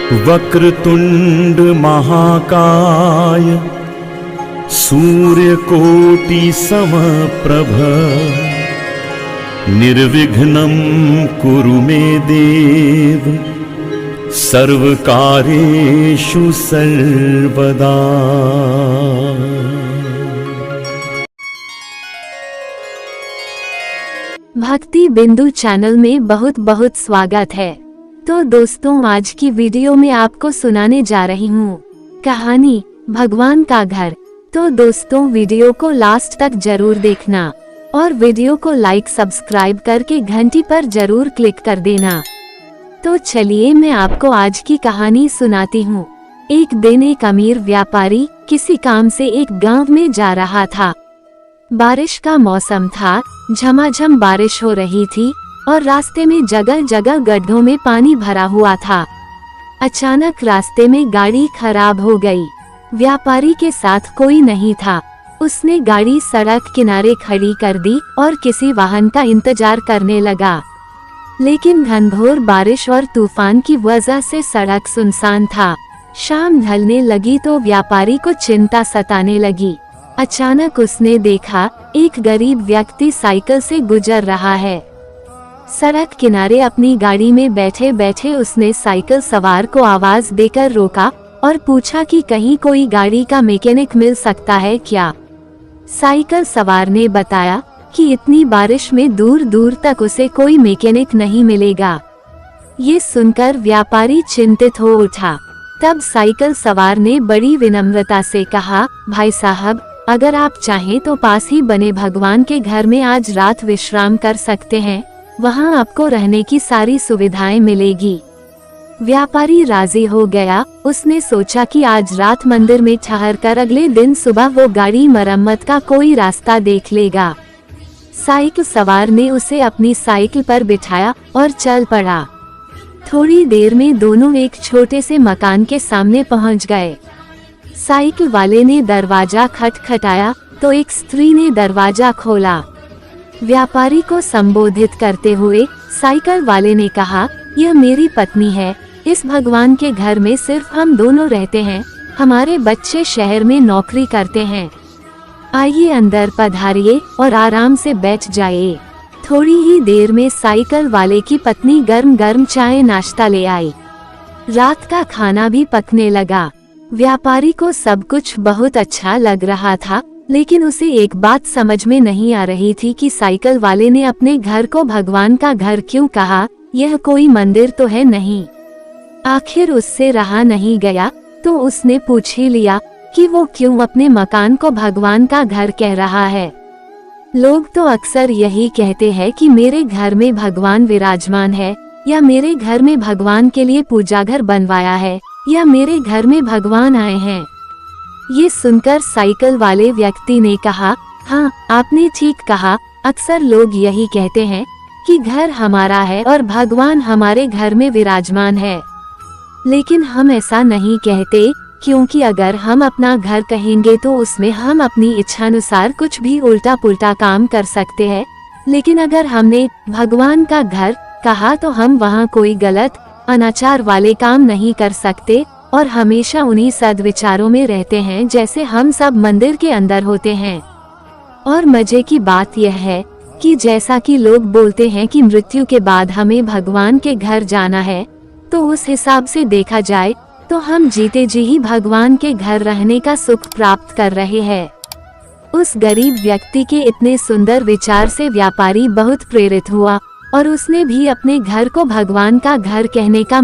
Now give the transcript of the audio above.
वक्रतुंड महाकाय सूर्यकोटि समप्रभ निर्विघ्नं कुरु मे देव सर्वकार्येषु सर्वदा। भक्ति बिंदु चैनल में बहुत बहुत स्वागत है। तो दोस्तों, आज की वीडियो में आपको सुनाने जा रही हूँ कहानी भगवान का घर। तो दोस्तों, वीडियो को लास्ट तक जरूर देखना और वीडियो को लाइक सब्सक्राइब करके घंटी पर जरूर क्लिक कर देना। तो चलिए मैं आपको आज की कहानी सुनाती हूँ। एक दिन एक अमीर व्यापारी किसी काम से एक गांव में जा रहा था। बारिश का मौसम था, झमाझम बारिश हो रही थी और रास्ते में जगह जगह गड्ढों में पानी भरा हुआ था। अचानक रास्ते में गाड़ी खराब हो गई। व्यापारी के साथ कोई नहीं था। उसने गाड़ी सड़क किनारे खड़ी कर दी और किसी वाहन का इंतजार करने लगा। लेकिन घनघोर बारिश और तूफान की वजह से सड़क सुनसान था। शाम ढलने लगी तो व्यापारी को चिंता सताने लगी। अचानक उसने देखा एक गरीब व्यक्ति साइकिल से गुजर रहा है। सड़क किनारे अपनी गाड़ी में बैठे बैठे उसने साइकिल सवार को आवाज देकर रोका और पूछा कि कहीं कोई गाड़ी का मैकेनिक मिल सकता है क्या। साइकिल सवार ने बताया कि इतनी बारिश में दूर दूर तक उसे कोई मैकेनिक नहीं मिलेगा। ये सुनकर व्यापारी चिंतित हो उठा। तब साइकिल सवार ने बड़ी विनम्रता से कहा, भाई साहब, अगर आप चाहें तो पास ही बने भगवान के घर में आज रात विश्राम कर सकते हैं। वहां आपको रहने की सारी सुविधाएं मिलेगी। व्यापारी राजी हो गया। उसने सोचा कि आज रात मंदिर में ठहरकर अगले दिन सुबह वो गाड़ी मरम्मत का कोई रास्ता देख लेगा। साइकिल सवार ने उसे अपनी साइकिल पर बिठाया और चल पड़ा। थोड़ी देर में दोनों एक छोटे से मकान के सामने पहुंच गए। साइकिल वाले ने दरवाजा खटखटाया तो एक स्त्री ने दरवाजा खोला। व्यापारी को संबोधित करते हुए साइकिल वाले ने कहा, यह मेरी पत्नी है। इस भगवान के घर में सिर्फ हम दोनों रहते हैं। हमारे बच्चे शहर में नौकरी करते हैं। आइए अंदर पधारिए और आराम से बैठ जाइए। थोड़ी ही देर में साइकिल वाले की पत्नी गर्म गर्म चाय नाश्ता ले आई। रात का खाना भी पकने लगा। व्यापारी को सब कुछ बहुत अच्छा लग रहा था, लेकिन उसे एक बात समझ में नहीं आ रही थी कि साइकिल वाले ने अपने घर को भगवान का घर क्यों कहा। यह कोई मंदिर तो है नहीं। आखिर उससे रहा नहीं गया तो उसने पूछ ही लिया कि वो क्यों अपने मकान को भगवान का घर कह रहा है। लोग तो अक्सर यही कहते हैं कि मेरे घर में भगवान विराजमान है, या मेरे घर में भगवान के लिए पूजा घर बनवाया है, या मेरे घर में भगवान आए हैं। ये सुनकर साइकिल वाले व्यक्ति ने कहा, हाँ, आपने ठीक कहा। अक्सर लोग यही कहते हैं कि घर हमारा है और भगवान हमारे घर में विराजमान है। लेकिन हम ऐसा नहीं कहते, क्योंकि अगर हम अपना घर कहेंगे तो उसमें हम अपनी इच्छानुसार कुछ भी उल्टा पुल्टा काम कर सकते हैं। लेकिन अगर हमने भगवान का घर कहा तो हम वहाँ कोई गलत अनाचार वाले काम नहीं कर सकते और हमेशा उन्हीं सद्विचारों में रहते हैं जैसे हम सब मंदिर के अंदर होते हैं। और मजे की बात यह है कि जैसा कि लोग बोलते हैं कि मृत्यु के बाद हमें भगवान के घर जाना है, तो उस हिसाब से देखा जाए तो हम जीते जी ही भगवान के घर रहने का सुख प्राप्त कर रहे हैं। उस गरीब व्यक्ति के इतने सुंदर विचार से व्यापारी बहुत प्रेरित हुआ और उसने भी अपने घर को भगवान का घर कहने का